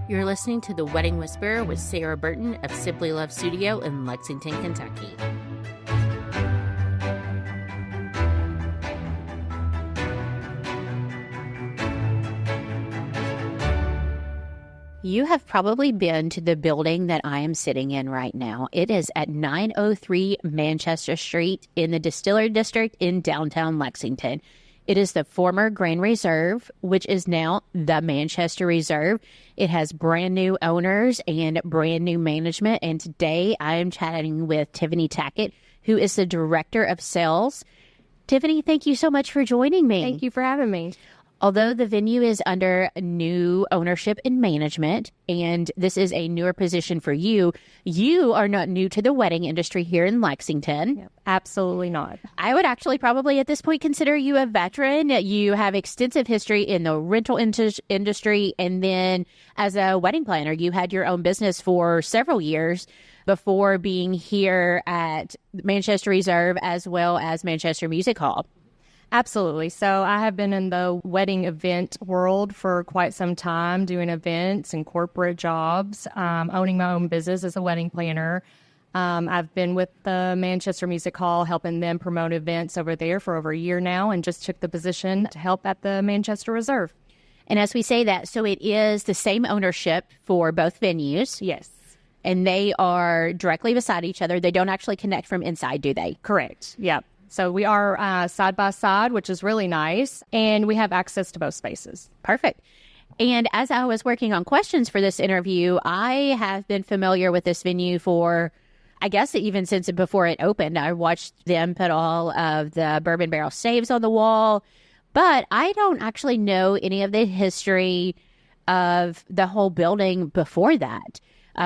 You're listening to The Wedding Whisperer with Sarah Burton of Simply Love Studio in Lexington, Kentucky. You have probably been to the building that I am sitting in right now. It is at 903 Manchester Street in the Distiller District in downtown Lexington. It is the former Grand Reserve, which is now the Manchester Reserve. It has brand new owners and brand new management. And today I am chatting with Tiffany Tackett, who is the Director of Sales. Tiffany, thank you so much for joining me. Thank you for having me. Although the venue is under new ownership and management, and this is a newer position for you, you are not new to the wedding industry here in Lexington. Yep, absolutely not. I would actually probably at this point consider you a veteran. You have extensive history in the rental industry, and then as a wedding planner, you had your own business for several years before being here at Manchester Reserve as well as Manchester Music Hall. Absolutely. So I have been in the wedding event world for quite some time, doing events and corporate jobs, owning my own business as a wedding planner. I've been with the Manchester Music Hall, helping them promote events over there for over a year now, and just took the position to help at the Manchester Reserve. And as we say that, so it is the same ownership for both venues. Yes. And they are directly beside each other. They don't actually connect from inside, do they? Correct. Yep. So we are side by side, which is really nice, and we have access to both spaces. Perfect. And as I was working on questions for this interview, I have been familiar with this venue for, I guess, even since before it opened. I watched them put all of the bourbon barrel staves on the wall, but I don't actually know any of the history of the whole building before that.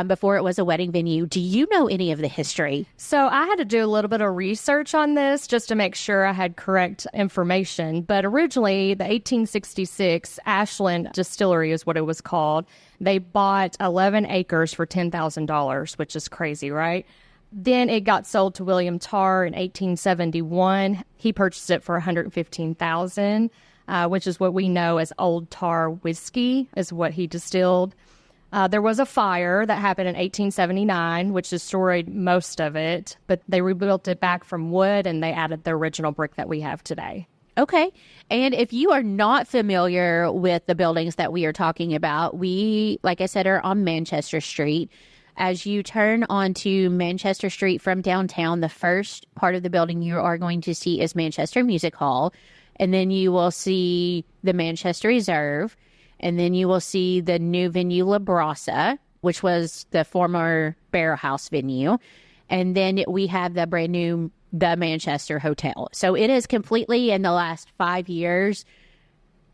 Before it was a wedding venue. Do you know any of the history? So I had to do a little bit of research on this just to make sure I had correct information. But originally, the 1866 Ashland Distillery is what it was called. They bought 11 acres for $10,000, which is crazy, right? Then it got sold to William Tarr in 1871. He purchased it for $115,000, which is what we know as Old Tar whiskey, is what he distilled. There was a fire that happened in 1879, which destroyed most of it, but they rebuilt it back from wood, and they added the original brick that we have today. Okay. And if you are not familiar with the buildings that we are talking about, we, like I said, are on Manchester Street. As you turn onto Manchester Street from downtown, the first part of the building you are going to see is Manchester Music Hall, and then you will see the Manchester Reserve. And then you will see the new venue, Brasa, which was the former Barrel House venue. And then we have the brand new, the Manchester Hotel. So it is completely, in the last 5 years,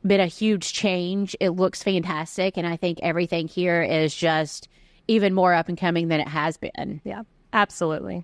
been a huge change. It looks fantastic. And I think everything here is just even more up and coming than it has been. Yeah, absolutely.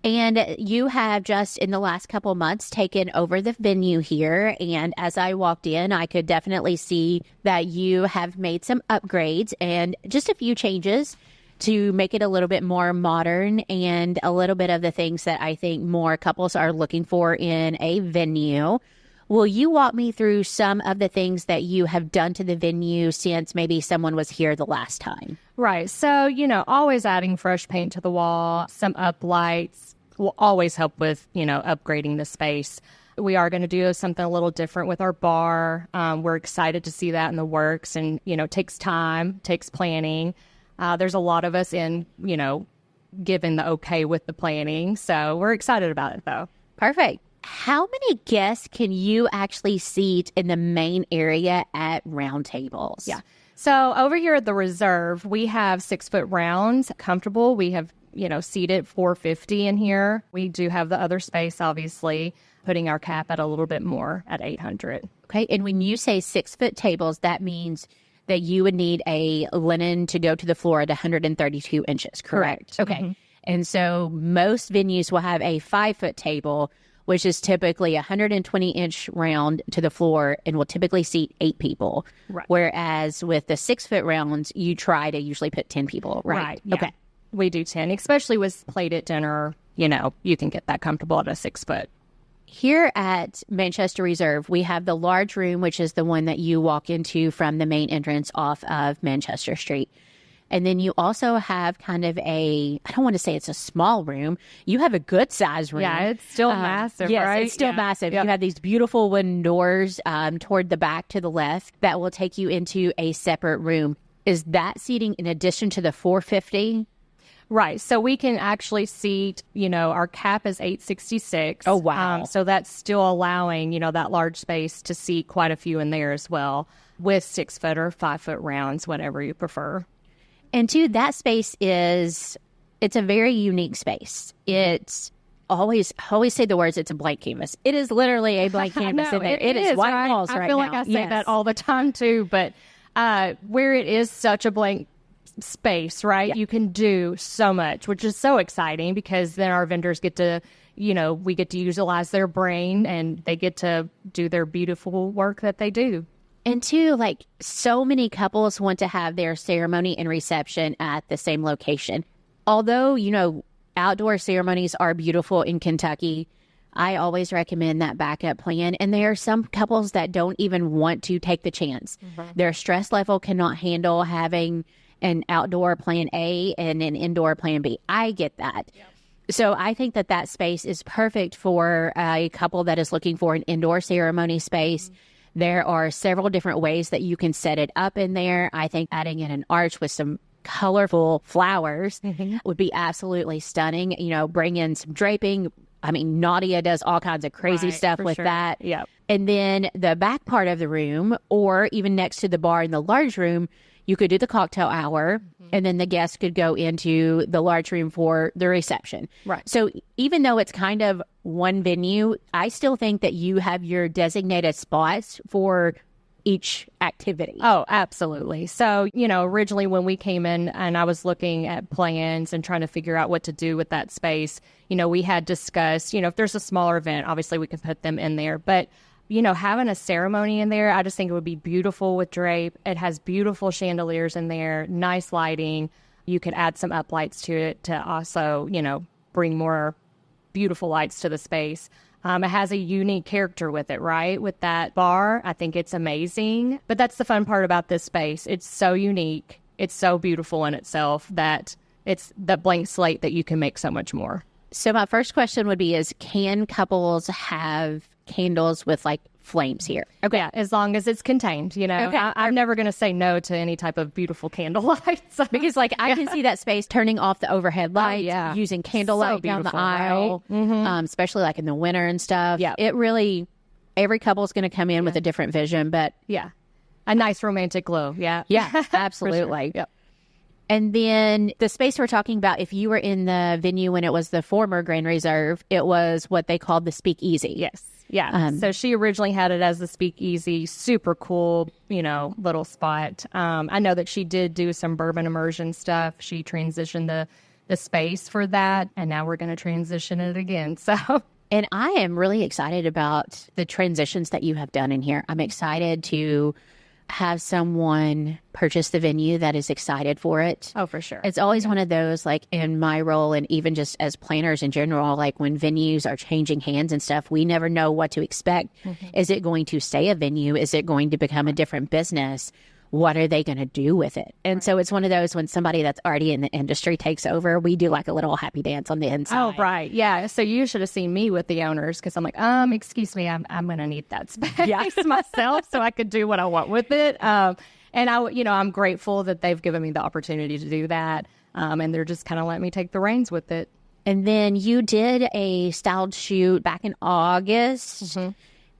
And you have just in the last couple months taken over the venue here. And as I walked in, I could definitely see that you have made some upgrades and just a few changes to make it a little bit more modern and a little bit of the things that I think more couples are looking for in a venue. Will you walk me through some of the things that you have done to the venue since maybe someone was here the last time? Right. So, always adding fresh paint to the wall, some up lights will always help with, upgrading the space. We are going to do something a little different with our bar. We're excited to see that in the works, and, it takes time, takes planning. There's a lot of us in, giving the okay with the planning. So we're excited about it, though. Perfect. How many guests can you actually seat in the main area at round tables? Yeah. So over here at the Reserve, we have 6-foot rounds, comfortable. We have, seated 450 in here. We do have the other space, obviously, putting our cap at a little bit more at 800. Okay. And when you say 6-foot tables, that means that you would need a linen to go to the floor at 132 inches, correct? Okay. Mm-hmm. And so most venues will have a 5-foot table, which is typically 120-inch round to the floor and will typically seat 8 people. Right. Whereas with the 6-foot rounds, you try to usually put 10 people, right? Right. Yeah. Okay. We do 10, especially with plated dinner, you can get that comfortable at a 6-foot. Here at Manchester Reserve, we have the large room, which is the one that you walk into from the main entrance off of Manchester Street. And then you also have kind of I don't want to say it's a small room. You have a good size room. Yeah, it's still massive, yes, right? It's still massive. Yep. You have these beautiful wooden doors toward the back to the left that will take you into a separate room. Is that seating in addition to the 450? Right. So we can actually seat, our cap is 866. Oh, wow. So that's still allowing, that large space to seat quite a few in there as well with 6-foot or 5-foot rounds, whatever you prefer. And two, that space it's a very unique space. It's always say the words, it's a blank canvas. It is literally a blank canvas in there. It is white walls right now. I feel like I say that all the time too, but where it is such a blank space, right? Yeah. You can do so much, which is so exciting because then our vendors get to, we get to utilize their brain and they get to do their beautiful work that they do. And two, like so many couples want to have their ceremony and reception at the same location. Although, outdoor ceremonies are beautiful in Kentucky, I always recommend that backup plan. And there are some couples that don't even want to take the chance. Mm-hmm. Their stress level cannot handle having an outdoor plan A and an indoor plan B. I get that. Yep. So I think that space is perfect for a couple that is looking for an indoor ceremony space. Mm-hmm. There are several different ways that you can set it up in there. I think adding in an arch with some colorful flowers would be absolutely stunning. Bring in some draping. I mean, Nadia does all kinds of crazy stuff with that. Yep. And then the back part of the room, or even next to the bar in the large room, you could do the cocktail hour, and then the guests could go into the large room for the reception. Right. So even though it's kind of one venue, I still think that you have your designated spots for each activity. Oh, absolutely. So, originally when we came in and I was looking at plans and trying to figure out what to do with that space, we had discussed, if there's a smaller event, obviously we can put them in there. But having a ceremony in there, I just think it would be beautiful with drape. It has beautiful chandeliers in there, nice lighting. You could add some uplights to it to also, bring more beautiful lights to the space. It has a unique character with it, right? With that bar, I think it's amazing. But that's the fun part about this space. It's so unique. It's so beautiful in itself that it's the blank slate that you can make so much more. So my first question would be can couples have candles with like flames here? Okay. Yeah, as long as it's contained, Okay. I'm never going to say no to any type of beautiful candle lights. Because I can see that space turning off the overhead lights, using candlelight down the aisle, right? Mm-hmm. Especially like in the winter and stuff. Yeah. It really, every couple's going to come in with a different vision, but a nice romantic glow. Yeah. Yeah, absolutely. Sure. Yep. And then the space we're talking about, if you were in the venue when it was the former Grand Reserve, it was what they called the Speakeasy. Yes. Yeah. So she originally had it as the Speakeasy. Super cool, little spot. I know that she did do some bourbon immersion stuff. She transitioned the space for that. And now we're going to transition it again. So. And I am really excited about the transitions that you have done in here. I'm excited to have someone purchase the venue that is excited for it. Oh, for sure. It's always one of those, like in my role and even just as planners in general, like when venues are changing hands and stuff, we never know what to expect. Mm-hmm. Is it going to stay a venue? Is it going to become a different business? What are they going to do with it? And so it's one of those when somebody that's already in the industry takes over, we do like a little happy dance on the inside. Oh, right. Yeah. So you should have seen me with the owners because I'm like, excuse me, I'm going to need that space myself so I could do what I want with it. And I'm grateful that they've given me the opportunity to do that. And they're just kind of letting me take the reins with it. And then you did a styled shoot back in August. Mm-hmm.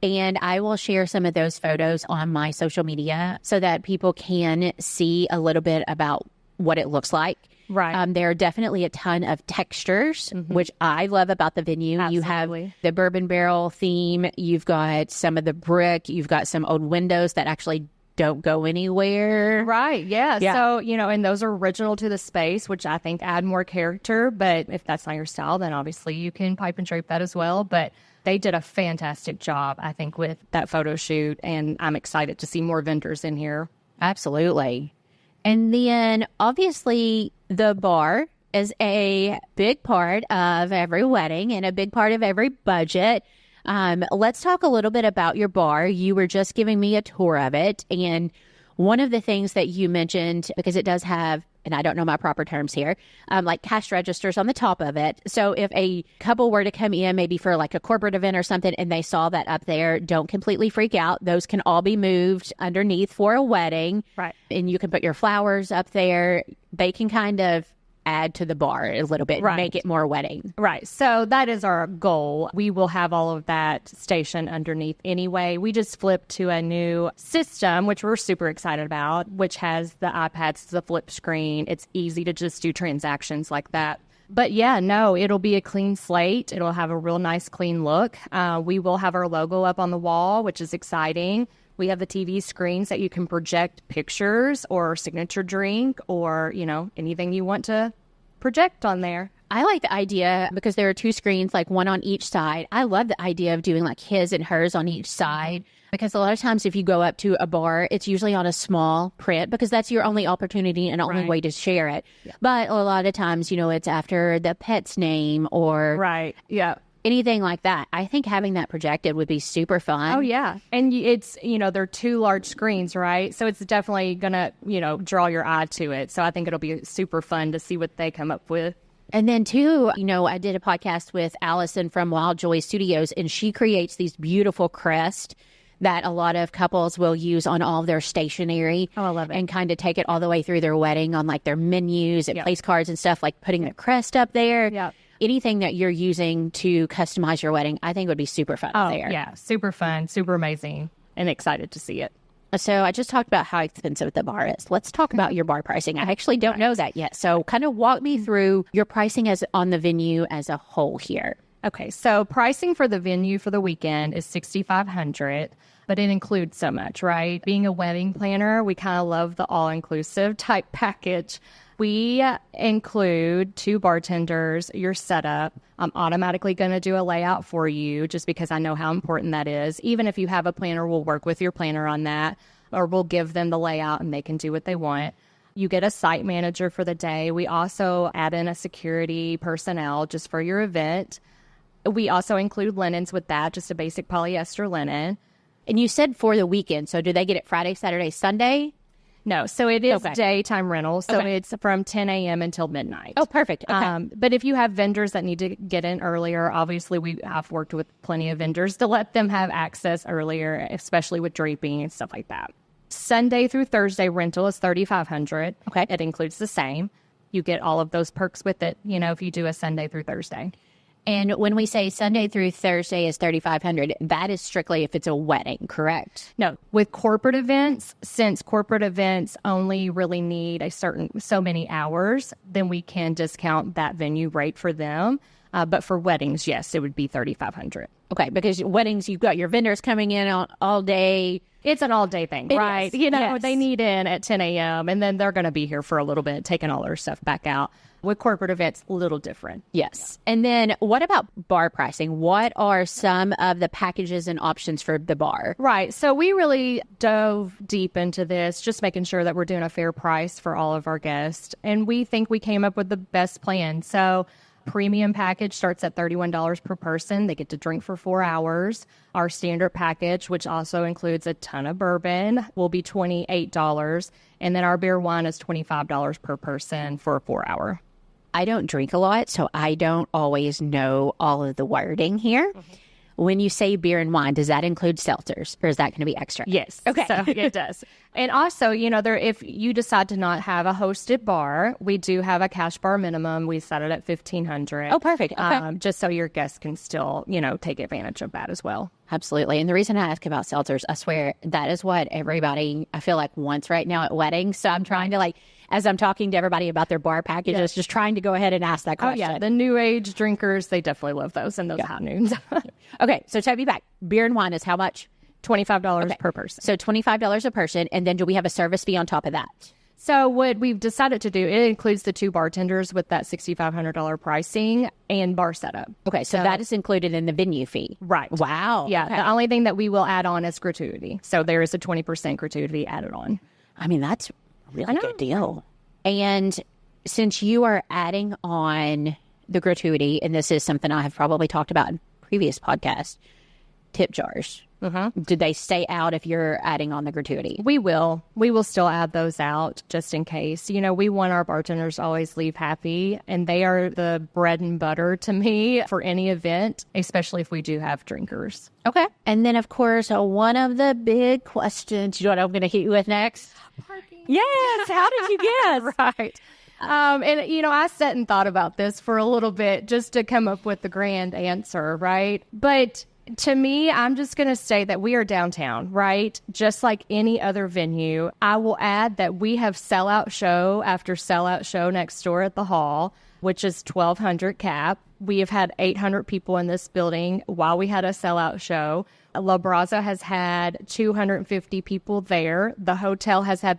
And I will share some of those photos on my social media so that people can see a little bit about what it looks like. Right. There are definitely a ton of textures, which I love about the venue. Absolutely. You have the bourbon barrel theme. You've got some of the brick. You've got some old windows that actually don't go anywhere. Right. Yeah. So, and those are original to the space, which I think add more character. But if that's not your style, then obviously you can pipe and drape that as well. But they did a fantastic job, I think, with that photo shoot, and I'm excited to see more vendors in here. Absolutely. And then, obviously, the bar is a big part of every wedding and a big part of every budget. Let's talk a little bit about your bar. You were just giving me a tour of it. And one of the things that you mentioned, because it does have, and I don't know my proper terms here, like cash registers on the top of it. So if a couple were to come in, maybe for like a corporate event or something, and they saw that up there, don't completely freak out. Those can all be moved underneath for a wedding. Right. And you can put your flowers up there. They can kind of add to the bar a little bit, right. Make it more wedding. Right. So that is our goal. We will have all of that stationed underneath anyway. We just flipped to a new system, which we're super excited about, which has the iPads, the flip screen. It's easy to just do transactions like that. But yeah, no, it'll be a clean slate. It'll have a real nice, clean look. We will have our logo up on the wall, which is exciting. We have the TV screens that you can project pictures or signature drink or, anything you want to project on there. I like the idea because there are two screens, like one on each side. I love the idea of doing like his and hers on each side because a lot of times if you go up to a bar, it's usually on a small print because that's your only opportunity and only way to share it. Yeah. But a lot of times, it's after the pet's name or anything like that. I think having that projected would be super fun. Oh, yeah. And it's, they're two large screens, right? So it's definitely going to, draw your eye to it. So I think it'll be super fun to see what they come up with. And then, too, I did a podcast with Allison from Wild Joy Studios, and she creates these beautiful crests that a lot of couples will use on all of their stationery. Oh, I love it. And kind of take it all the way through their wedding on, like, their menus and place cards and stuff, like putting the crest up there. Yeah. Anything that you're using to customize your wedding, I think would be super fun there. Yeah, super fun, super amazing, and excited to see it. So I just talked about how expensive the bar is. Let's talk about your bar pricing. I actually don't know that yet. So kind of walk me through your pricing as on the venue as a whole here. Okay, so pricing for the venue for the weekend is $6,500, but it includes so much, right? Being a wedding planner, we kind of love the all-inclusive type package. We include 2 bartenders, your setup. I'm automatically going to do a layout for you just because I know how important that is. Even if you have a planner, we'll work with your planner on that, or we'll give them the layout and they can do what they want. You get a site manager for the day. We also add in a security personnel just for your event. We also include linens with that, just a basic polyester linen. And you said for the weekend, so do they get it Friday, Saturday, Sunday? No, so it is daytime rental, so it's from 10 a.m. until midnight. Oh, perfect. Okay. But if you have vendors that need to get in earlier, obviously we have worked with plenty of vendors to let them have access earlier, especially with draping and stuff like that. Sunday through Thursday rental is $3,500. Okay. It includes the same. You get all of those perks with it, if you do a Sunday through Thursday. And when we say Sunday through Thursday is $3,500, that is strictly if it's a wedding, correct? No, with corporate events, since corporate events only really need so many hours, then we can discount that venue rate for them. But for weddings, yes, it would be $3,500. Okay, because weddings, you've got your vendors coming in all day. It's an all-day thing, right? They need in at 10 a.m., and then they're going to be here for a little bit, taking all their stuff back out. With corporate events, a little different. Yes. Yeah. And then what about bar pricing? What are some of the packages and options for the bar? Right. So we really dove deep into this, just making sure that we're doing a fair price for all of our guests. And we think we came up with the best plan. So premium package starts at $31 per person. They get to drink for 4 hours. Our standard package, which also includes a ton of bourbon, will be $28. And then our beer wine is $25 per person for a 4 hour. I don't drink a lot, so I don't always know all of the wording here. Mm-hmm. When you say beer and wine, does that include seltzers, or is that going to be extra? Yes. Okay. So it does. And also, if you decide to not have a hosted bar, we do have a cash bar minimum. We set it at $1,500. Oh, perfect. Okay. Just so your guests can still, take advantage of that as well. Absolutely. And the reason I ask about seltzers, I swear that is what everybody, I feel like, wants right now at weddings. So I'm trying to, as I'm talking to everybody about their bar packages, just trying to go ahead and ask that question. Oh, yeah. The new age drinkers, they definitely love those and those hot noons. Okay. So take me back. Beer and wine is how much? $25 per person. So $25 a person. And then do we have a service fee on top of that? So what we've decided to do, it includes the 2 bartenders with that $6,500 pricing and bar setup. Okay, so that is included in the venue fee. Right. Wow. Yeah, okay. The only thing that we will add on is gratuity. So there is a 20% gratuity added on. I mean, that's a really good deal. And since you are adding on the gratuity, and this is something I have probably talked about in previous podcasts, tip jars. Mm-hmm. Do they stay out if you're adding on the gratuity? We will still add those out just in case. You know, we want our bartenders to always leave happy, and they are the bread and butter to me for any event, especially if we do have drinkers. Okay. And then, of course, one of the big questions, you know what I'm going to hit you with next? Parking. Yes. How did you guess? Right. And, you know, I sat and thought about this for a little bit just to come up with the grand answer, right? But to me, I'm just going to say that we are downtown, right? Just like any other venue. I will add that we have sellout show after sellout show next door at the hall, which is 1,200 cap. We have had 800 people in this building while we had a sellout show. La Brasa has had 250 people there. The hotel has had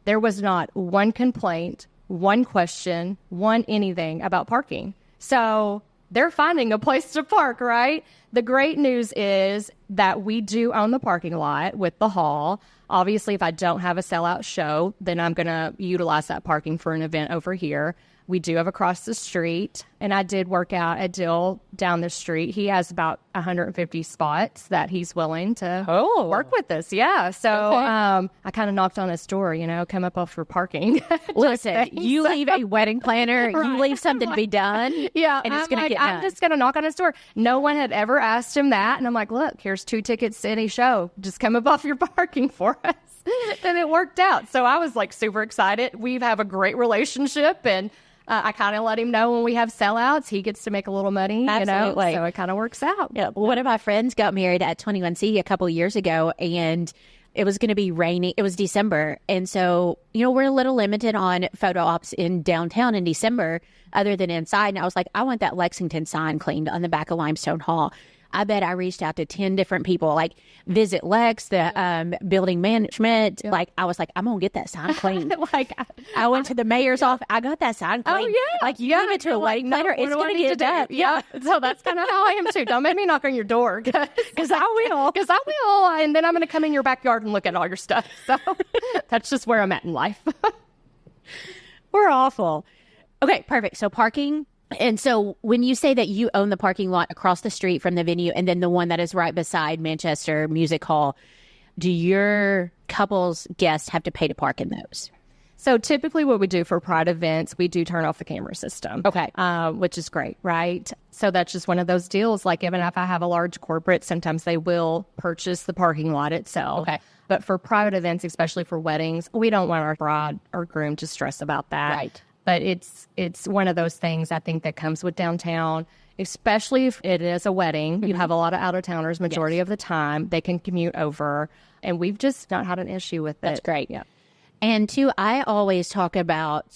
there was not one complaint, one question, one anything about parking. So they're finding a place to park, right? The great news is that we do own the parking lot with the hall. Obviously, if I don't have a sellout show, then I'm going to utilize that parking for an event over here. We do have across the street, and I did work out a deal down the street. He has about 150 spots that he's willing to work with us. Yeah. So I kind of knocked on his door, you know, come up for parking. Listen, you leave a wedding planner, Right. you leave something to be done. Yeah. And it's I'm going to like, get I'm done. just going to knock on his door. No one had ever asked him that. And I'm like, look, here's 2 tickets to any show. Just come up your parking for us. And it worked out. So I was like super excited. We have a great relationship, and I kind of let him know when we have sellouts, he gets to make a little money, Absolutely. you know, so it kind of works out. Yeah. One of my friends got married at 21C a couple years ago, and it was going to be rainy. It was December. And so, you know, we're a little limited on photo ops in downtown in December other than inside. And I was like, I want that Lexington sign cleaned on the back of Limestone Hall. I bet I reached out to 10 different people, like Visit Lex, the building management. Yeah. Like, I was like, I'm going to get that sign cleaned. Like, I went to the mayor's office. I got that sign cleaned. Oh, yeah. Like, you give it to a wedding planner, it's going to get done. Yeah. So that's kind of how I am too. Don't make me knock on your door. Because I will. Because I will. And then I'm going to come in your backyard and look at all your stuff. So that's just where I'm at in life. We're awful. Okay, perfect. So parking. And so when you say that you own the parking lot across the street from the venue and then the one that is right beside Manchester Music Hall, do your couple's guests have to pay to park in those? So typically what we do for pride events, we do turn off the camera system. Okay. Which is great, right? So that's just one of those deals. Like even if I have a large corporate, sometimes they will purchase the parking lot itself. Okay. But for private events, especially for weddings, we don't want our bride or groom to stress about that. Right. But it's one of those things I think that comes with downtown, especially if it is a wedding. You have a lot of out-of-towners majority of the time. They can commute over, and we've just not had an issue with it. That's great. Yeah. And two, I always talk about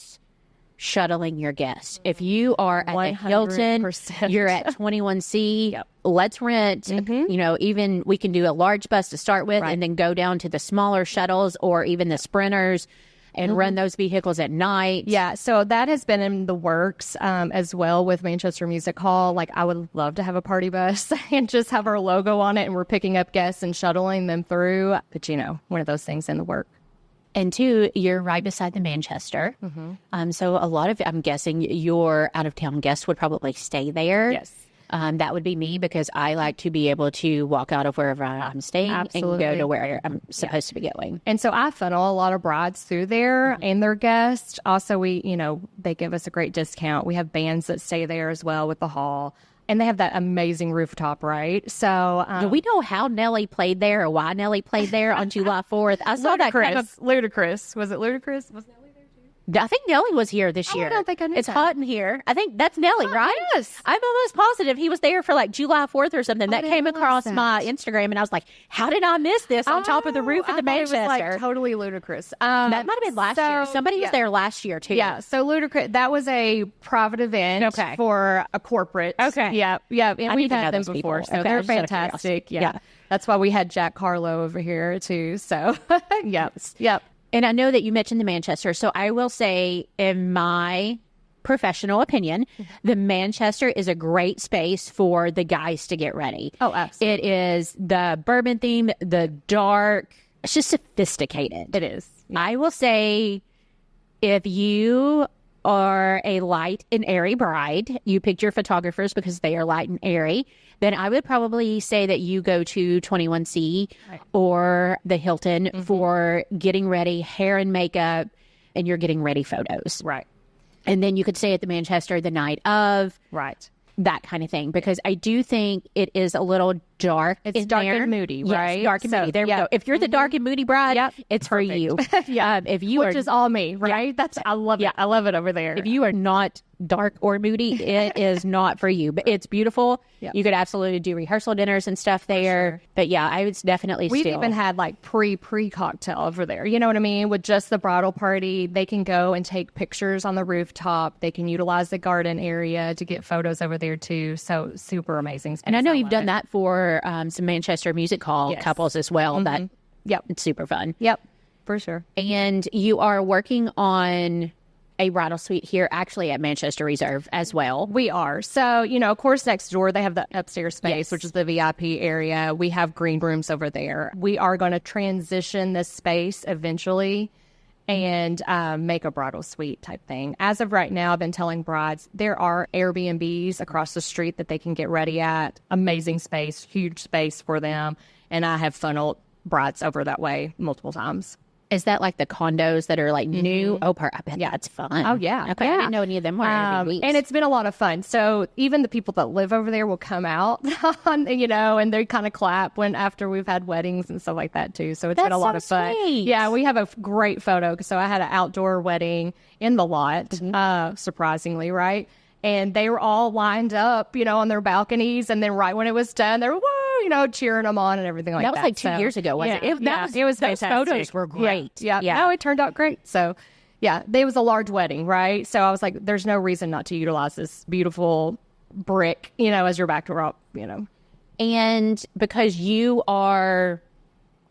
shuttling your guests. If you are at the Hilton, 100%. you're at 21C, let's rent, you know, even we can do a large bus to start with and then go down to the smaller shuttles or even the sprinters and run those vehicles at night. Yeah, so that has been in the works as well with Manchester Music Hall. Like, I would love to have a party bus and just have our logo on it, and we're picking up guests and shuttling them through. But, you know, one of those things in the work. And two, you're right beside the Manchester. So a lot of, I'm guessing, your out-of-town guests would probably stay there. Yes. That would be me because I like to be able to walk out of wherever I'm staying and go to where I'm supposed to be going. And so I funnel a lot of brides through there and their guests. Also, we, you know, they give us a great discount. We have bands that stay there as well with the hall. And they have that amazing rooftop, right? So Do we know how Nelly played there or why Nelly played there on July 4th? I saw that kind of, Ludacris. Was it Ludacris? Was Nelly there too? I think Nelly was here this year. I don't think I knew It's that. hot in here. I think that's Nelly, right? Yes. I'm almost positive he was there for like July 4th or something. That didn't came realize across that. my Instagram, and I was like, how did I miss this on top of the roof of the I thought it was, Manchester? like, totally Ludacris. That might have been last year. Somebody was there last year, too. Yeah, so Ludacris, that was a private event for a corporate. Okay. Yeah, yeah, and I we've need to know had them those before, people. so Okay, they're just out of fantastic. curiosity. Yeah. That's why we had Jack Harlow over here, too, so, yep. And I know that you mentioned the Manchester, so I will say, in my professional opinion, the Manchester is a great space for the guys to get ready. Oh, absolutely. It is the bourbon theme, the dark, it's just sophisticated. It is. I will say, if you are a light and airy bride, you picked your photographers because they are light and airy, then I would probably say that you go to 21C or the Hilton for getting ready, hair and makeup, and you're getting ready photos. Right. And then you could stay at the Manchester the night of. Right. That kind of thing, because I do think it is a little dark. It's dark and moody, right? Yes, dark and moody. There we go. If you're the dark and moody bride, it's for you. If you Which is all me, right? I love it. I love it over there. If you are not dark or moody, it is not for you. But it's beautiful. You could absolutely do rehearsal dinners and stuff there. Sure. But yeah, I would definitely We've even had like pre-cocktail over there. You know what I mean? With just the bridal party, they can go and take pictures on the rooftop. They can utilize the garden area to get photos over there too. So super amazing space. And I know you've done that for some Manchester music hall couples as well. That it's super fun. Yep, for sure. And you are working on a bridal suite here actually at Manchester Reserve as well. We are. So, of course, next door, they have the upstairs space, which is the VIP area. We have green rooms over there. We are going to transition this space eventually and make a bridal suite type thing. As of right now, I've been telling brides there are Airbnbs across the street that they can get ready at. Amazing space, huge space for them. And I have funneled brides over that way multiple times. Is that like the condos that are like new? Oh, I bet that's fun. Oh, yeah. Okay, I didn't know any of them were Airbnbs. And it's been a lot of fun. So even the people that live over there will come out, and they kind of clap after we've had weddings and stuff like that too. So it's been a lot of fun. Sweet. Yeah, we have a great photo. So I had an outdoor wedding in the lot, surprisingly, right? And they were all lined up, on their balconies. And then right when it was done, they were, whoa, cheering them on and everything like that. That was like 2 years ago, wasn't it? It was those fantastic. photos were great. Yeah. No, it turned out great. So, yeah, there was a large wedding, right? So I was like, there's no reason not to utilize this beautiful brick, as your backdrop, And because you are,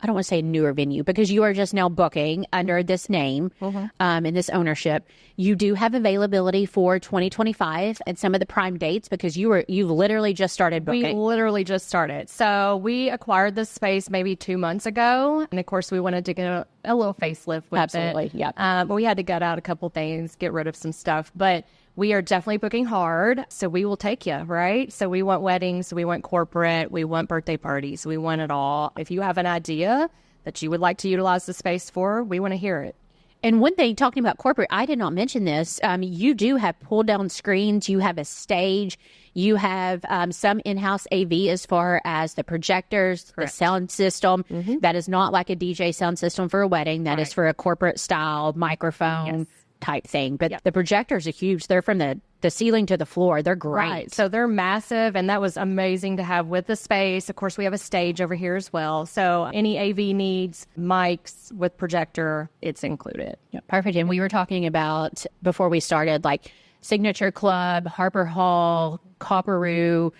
I don't want to say newer venue, because you are just now booking under this name and this ownership, you do have availability for 2025 and some of the prime dates because you literally just started booking. We literally just started. So we acquired this space maybe 2 months ago. And of course, we wanted to get a little facelift with it. Absolutely, yeah. But we had to gut out a couple things, get rid of some stuff. But we are definitely booking hard, so we will take you, right? So we want weddings, we want corporate, we want birthday parties, we want it all. If you have an idea that you would like to utilize the space for, we want to hear it. And one thing, talking about corporate, I did not mention this. You do have pull-down screens. You have a stage. You have some in-house AV as far as the projectors, the sound system. That is not like a DJ sound system for a wedding. That is for a corporate-style microphone type thing. But the projectors are huge. They're from the ceiling to the floor. They're great. Right. So they're massive, and that was amazing to have with the space. Of course, we have a stage over here as well. So any AV needs, mics with projector, it's included. Yep. Perfect. And we were talking about, before we started, like Signature Club, Harper Hall, Copperoo.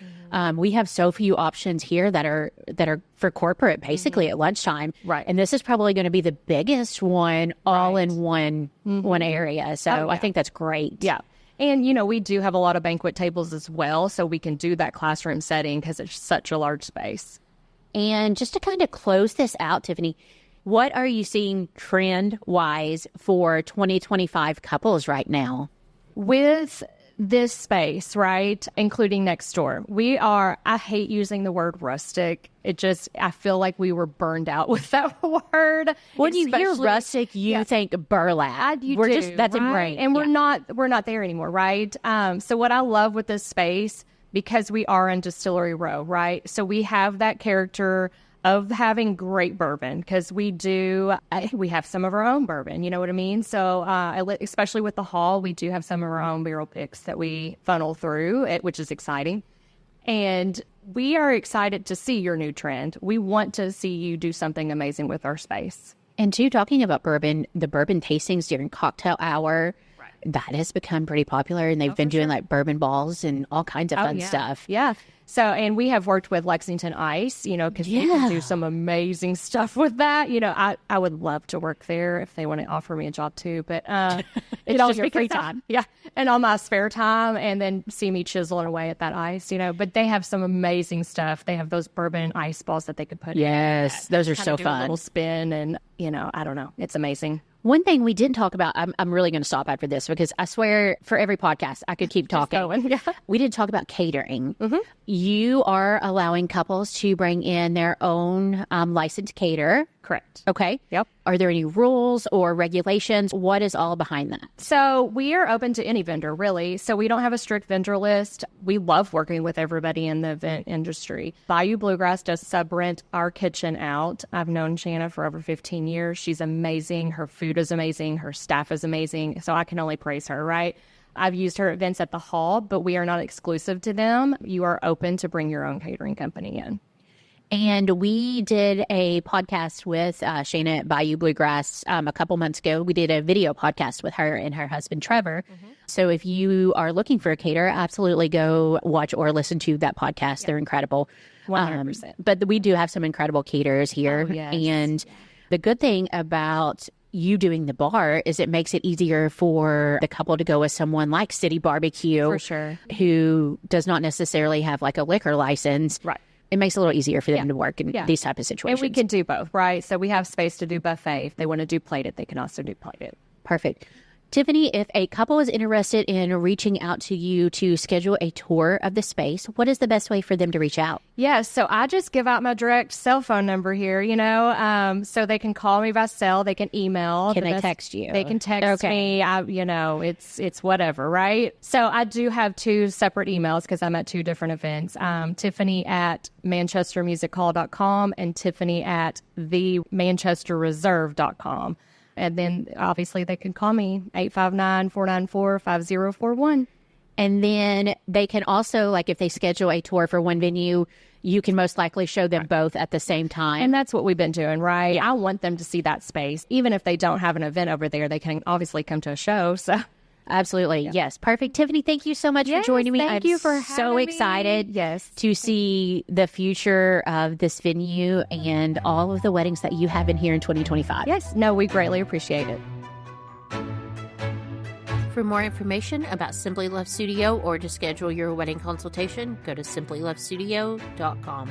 We have so few options here that are for corporate, basically at lunchtime. Right. And this is probably going to be the biggest one all in one area. So I think that's great. Yeah. And, we do have a lot of banquet tables as well, so we can do that classroom setting because it's such a large space. And just to kind of close this out, Tiffany, what are you seeing trend-wise for 2025 couples right now? With this space, right, including next door, I hate using the word rustic. I feel like we were burned out with that word. When you hear rustic, you think burlap. That's ingrained. And we're not there anymore, right? So what I love with this space, because we are in Distillery Row, right? So we have that character of having great bourbon, because we have some of our own bourbon, you know what I mean? So especially with the hall, we do have some of our own barrel picks that we funnel through, which is exciting. And we are excited to see your new trend. We want to see you do something amazing with our space. And too, talking about bourbon, the bourbon tastings during cocktail hour, that has become pretty popular. And they've been doing like bourbon balls and all kinds of fun stuff. Yeah. So, and we have worked with Lexington Ice, because they can do some amazing stuff with that. I would love to work there if they want to offer me a job too, but it's all your free time. Yeah. And on my spare time, and then see me chiseling away at that ice, but they have some amazing stuff. They have those bourbon ice balls that they could put in. Yes. Those are so fun. A little spin and, I don't know. It's amazing. One thing we didn't talk about, I'm really going to stop after this because I swear for every podcast I could keep talking. Yeah. We didn't talk about catering. You are allowing couples to bring in their own licensed caterer. Correct. Okay. Yep. Are there any rules or regulations? What is all behind that? So we are open to any vendor, really. So we don't have a strict vendor list. We love working with everybody in the event industry. Bayou Bluegrass does sub-rent our kitchen out. I've known Shanna for over 15 years. She's amazing. Her food is amazing. Her staff is amazing. So I can only praise her, right? I've used her events at the hall, but we are not exclusive to them. You are open to bring your own catering company in. And we did a podcast with Shayna at Bayou Bluegrass a couple months ago. We did a video podcast with her and her husband, Trevor. So if you are looking for a caterer, absolutely go watch or listen to that podcast. They're incredible. 100%. But we do have some incredible caterers here. Oh, yes. And the good thing about you doing the bar is it makes it easier for the couple to go with someone like City Barbecue. For sure. Who does not necessarily have like a liquor license. Right. It makes it a little easier for them to work in these type of situations. And we can do both, right? So we have space to do buffet. If they want to do plated, they can also do plated. Perfect. Tiffany, if a couple is interested in reaching out to you to schedule a tour of the space, what is the best way for them to reach out? Yes, so I just give out my direct cell phone number here, so they can call me by cell, they can email. Can they text you? They can text me. It's whatever, right? So I do have two separate emails because I'm at two different events. Tiffany at manchestermusichall.com and Tiffany at themanchesterreserve.com. And then, obviously, they can call me, 859-494-5041. And then they can also, like, if they schedule a tour for one venue, you can most likely show them both at the same time. And that's what we've been doing, right? Yeah. I want them to see that space. Even if they don't have an event over there, they can obviously come to a show, so... Absolutely. Yeah. Yes. Perfect. Tiffany, thank you so much for joining me. Thank you for so excited to see the future of this venue and all of the weddings that you have in here in 2025. Yes. No, we greatly appreciate it. For more information about Simply Love Studio or to schedule your wedding consultation, go to simplylovestudio.com.